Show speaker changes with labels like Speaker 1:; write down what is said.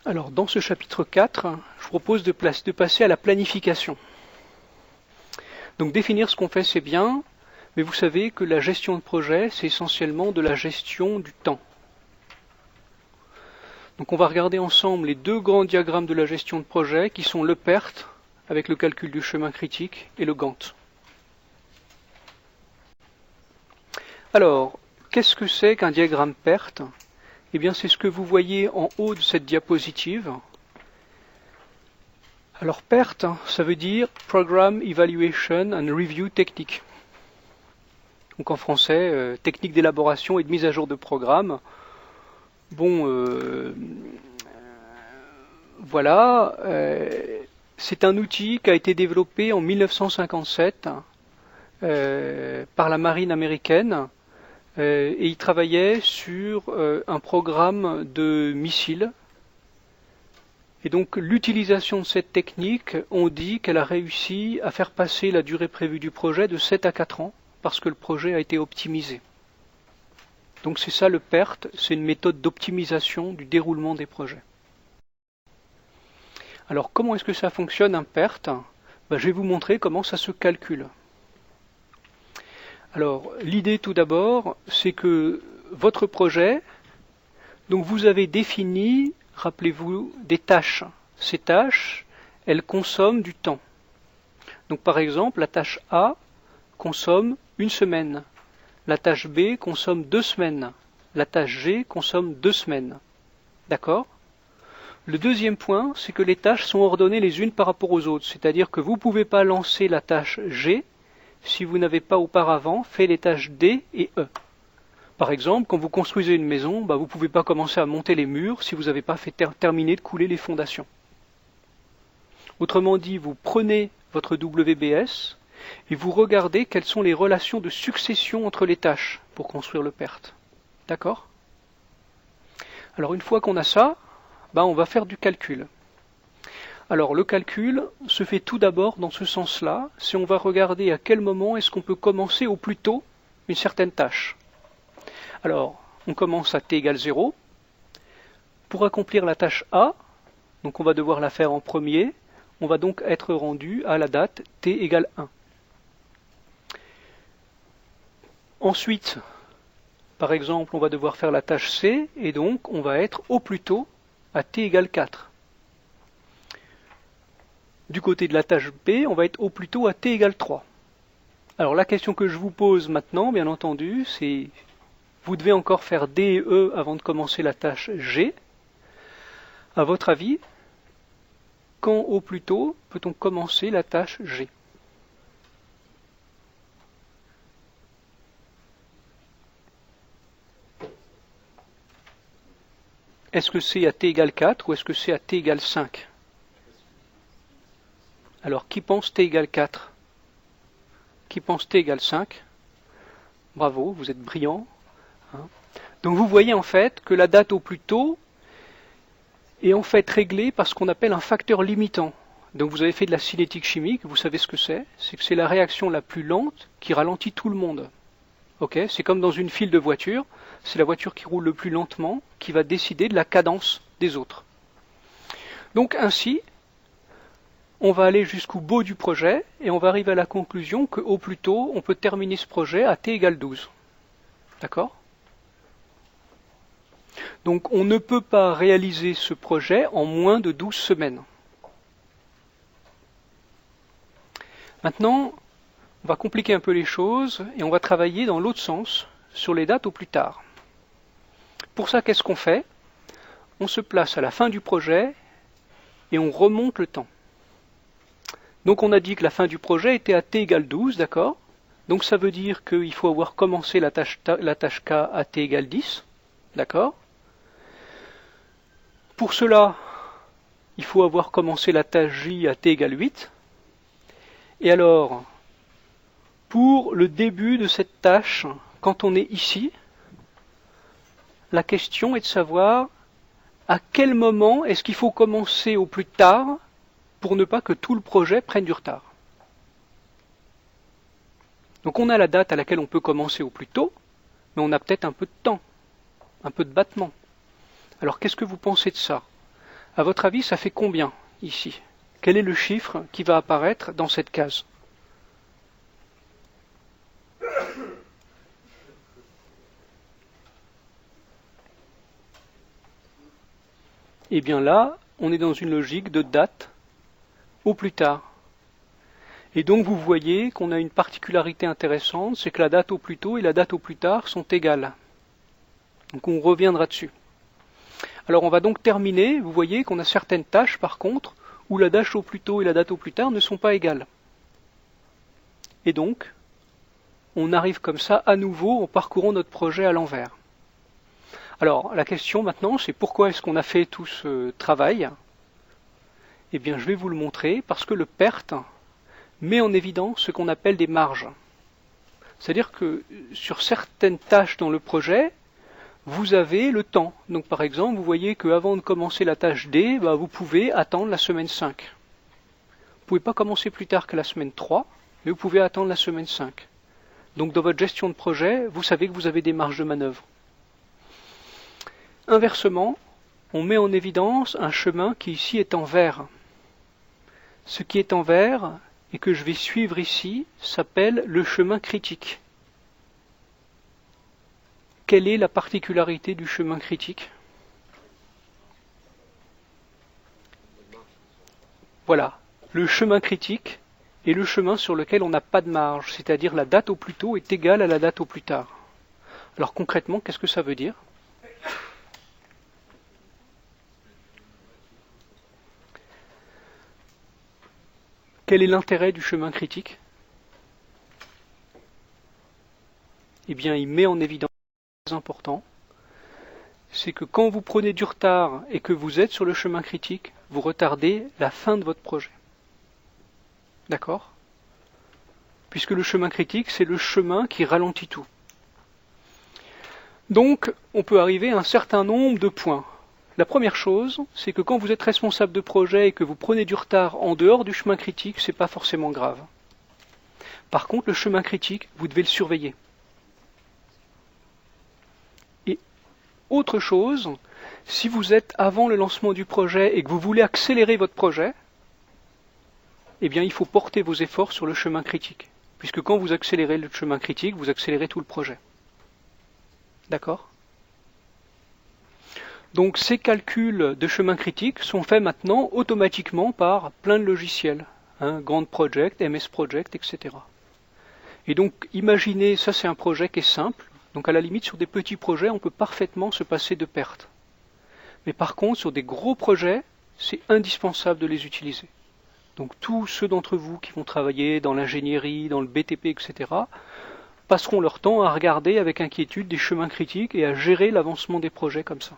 Speaker 1: Alors, dans ce chapitre 4, je vous propose de passer à la planification. Donc, définir ce qu'on fait, c'est bien, mais vous savez que la gestion de projet, c'est essentiellement de la gestion du temps. Donc, on va regarder ensemble les deux grands diagrammes de la gestion de projet, qui sont le PERT, avec le calcul du chemin critique, et le Gantt. Alors, qu'est-ce que c'est qu'un diagramme PERT? Eh bien, c'est ce que vous voyez en haut de cette diapositive. Alors, PERT, ça veut dire Program Evaluation and Review Technique. Donc, en français, technique d'élaboration et de mise à jour de programme. Bon, voilà. C'est un outil qui a été développé en 1957 par la marine américaine. Et il travaillait sur un programme de missiles. Et donc l'utilisation de cette technique, on dit qu'elle a réussi à faire passer la durée prévue du projet de 7 à 4 ans, parce que le projet a été optimisé. Donc c'est ça le PERT, c'est une méthode d'optimisation du déroulement des projets. Alors comment est-ce que ça fonctionne un PERT? Je vais vous montrer comment ça se calcule. Alors, l'idée tout d'abord, c'est que votre projet, donc vous avez défini, rappelez-vous, des tâches. Ces tâches, elles consomment du temps. Donc par exemple, la tâche A consomme 1 semaine. La tâche B consomme 2 semaines. La tâche G consomme 2 semaines. D'accord? Le deuxième point, c'est que les tâches sont ordonnées les unes par rapport aux autres. C'est-à-dire que vous ne pouvez pas lancer la tâche G si vous n'avez pas auparavant fait les tâches D et E. Par exemple, quand vous construisez une maison, vous ne pouvez pas commencer à monter les murs si vous n'avez pas fait terminer de couler les fondations. Autrement dit, vous prenez votre WBS et vous regardez quelles sont les relations de succession entre les tâches pour construire le PERT. D'accord? Alors une fois qu'on a ça, on va faire du calcul. Alors le calcul se fait tout d'abord dans ce sens-là, c'est on va regarder à quel moment est-ce qu'on peut commencer au plus tôt une certaine tâche. Alors, on commence à t égale 0. Pour accomplir la tâche A, donc on va devoir la faire en premier, on va donc être rendu à la date t égale 1. Ensuite, par exemple, on va devoir faire la tâche C, et donc on va être au plus tôt à t égale 4. Du côté de la tâche B, on va être au plus tôt à t égale 3. Alors la question que je vous pose maintenant, bien entendu, c'est vous devez encore faire D et E avant de commencer la tâche G. À votre avis, quand au plus tôt peut-on commencer la tâche G? Est-ce que c'est à t égale 4 ou est-ce que c'est à t égale 5? Alors, qui pense t égale 4? Qui pense t égale 5? Bravo, vous êtes brillant. Donc vous voyez en fait que la date au plus tôt est en fait réglée par ce qu'on appelle un facteur limitant. Donc vous avez fait de la cinétique chimique, vous savez ce que c'est que c'est la réaction la plus lente qui ralentit tout le monde. Okay, c'est comme dans une file de voitures, c'est la voiture qui roule le plus lentement qui va décider de la cadence des autres. Donc ainsi, on va aller jusqu'au bout du projet et on va arriver à la conclusion qu'au plus tôt, on peut terminer ce projet à t égale 12. D'accord? Donc on ne peut pas réaliser ce projet en moins de 12 semaines. Maintenant, on va compliquer un peu les choses et on va travailler dans l'autre sens, sur les dates au plus tard. Pour ça, qu'est-ce qu'on fait? On se place à la fin du projet et on remonte le temps. Donc on a dit que la fin du projet était à t égale 12, d'accord? Donc ça veut dire qu'il faut avoir commencé la tâche K à t égale 10, d'accord? Pour cela, il faut avoir commencé la tâche J à t égale 8. Et alors, pour le début de cette tâche, quand on est ici, la question est de savoir à quel moment est-ce qu'il faut commencer au plus tard pour ne pas que tout le projet prenne du retard. Donc on a la date à laquelle on peut commencer au plus tôt, mais on a peut-être un peu de temps, un peu de battement. Alors qu'est-ce que vous pensez de ça? À votre avis, ça fait combien ici? Quel est le chiffre qui va apparaître dans cette case? Eh bien là, on est dans une logique de date au plus tard. Et donc vous voyez qu'on a une particularité intéressante, c'est que la date au plus tôt et la date au plus tard sont égales. Donc on reviendra dessus. Alors on va donc terminer, vous voyez qu'on a certaines tâches par contre, où la date au plus tôt et la date au plus tard ne sont pas égales. Et donc, on arrive comme ça à nouveau en parcourant notre projet à l'envers. Alors la question maintenant, c'est pourquoi est-ce qu'on a fait tout ce travail? Eh bien je vais vous le montrer, parce que le PERT met en évidence ce qu'on appelle des marges. C'est-à-dire que sur certaines tâches dans le projet, vous avez le temps. Donc par exemple, vous voyez qu'avant de commencer la tâche D, vous pouvez attendre la semaine 5. Vous ne pouvez pas commencer plus tard que la semaine 3, mais vous pouvez attendre la semaine 5. Donc dans votre gestion de projet, vous savez que vous avez des marges de manœuvre. Inversement, on met en évidence un chemin qui ici est en vert. Ce qui est en vert, et que je vais suivre ici, s'appelle le chemin critique. Quelle est la particularité du chemin critique? Voilà, le chemin critique est le chemin sur lequel on n'a pas de marge, c'est-à-dire la date au plus tôt est égale à la date au plus tard. Alors concrètement, qu'est-ce que ça veut dire? Quel est l'intérêt du chemin critique? Eh bien, il met en évidence ce qui est important, c'est que quand vous prenez du retard et que vous êtes sur le chemin critique, vous retardez la fin de votre projet. D'accord? Puisque le chemin critique, c'est le chemin qui ralentit tout. Donc, on peut arriver à un certain nombre de points. La première chose, c'est que quand vous êtes responsable de projet et que vous prenez du retard en dehors du chemin critique, c'est pas forcément grave. Par contre, le chemin critique, vous devez le surveiller. Et autre chose, si vous êtes avant le lancement du projet et que vous voulez accélérer votre projet, eh bien, il faut porter vos efforts sur le chemin critique. Puisque quand vous accélérez le chemin critique, vous accélérez tout le projet. D'accord ? Donc ces calculs de chemin critique sont faits maintenant automatiquement par plein de logiciels, Gantt Project, MS Project, etc. Et donc imaginez, ça c'est un projet qui est simple, donc à la limite sur des petits projets on peut parfaitement se passer de pertes. Mais par contre sur des gros projets, c'est indispensable de les utiliser. Donc tous ceux d'entre vous qui vont travailler dans l'ingénierie, dans le BTP, etc., passeront leur temps à regarder avec inquiétude des chemins critiques et à gérer l'avancement des projets comme ça.